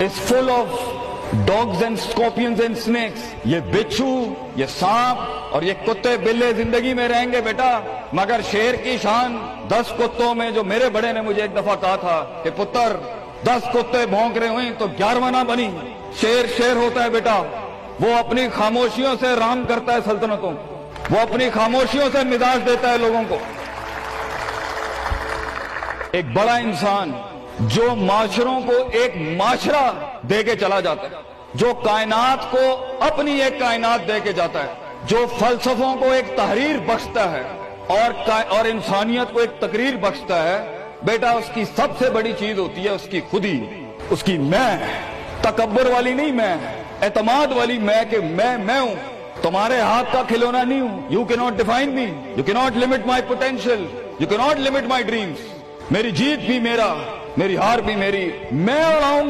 is full of dogs and scorpions and snakes. یہ بچھو، یہ سانپ اور یہ کتے بلے زندگی میں رہیں گے بیٹا، مگر شیر کی شان 10 کتوں میں، جو میرے بڑے نے مجھے ایک دفعہ کہا تھا کہ پتر 10 کتے بھونک رہے ہوئیں تو 11واں نہ بنی. شیر ہوتا ہے بیٹا، وہ اپنی خاموشیوں سے رام کرتا ہے سلطنتوں، وہ اپنی خاموشیوں سے مزاج دیتا ہے لوگوں کو. ایک بڑا انسان جو معاشروں کو ایک معاشرہ دے کے چلا جاتا ہے، جو کائنات کو اپنی ایک کائنات دے کے جاتا ہے، جو فلسفوں کو ایک تحریر بخشتا ہے اور انسانیت کو ایک تقریر بخشتا ہے، بیٹا اس کی سب سے بڑی چیز ہوتی ہے اس کی خودی، اس کی میں. تکبر والی نہیں میں، اعتماد والی میں، کہ میں ہوں، تمہارے ہاتھ کا کھلونا نہیں ہوں. یو کی ناٹ ڈیفائن می، یو کی not limit my potential, you کی ناٹ لمٹ مائی ڈریمز. میری جیت بھی میرا، میری ہار بھی میری. میں اڑاؤں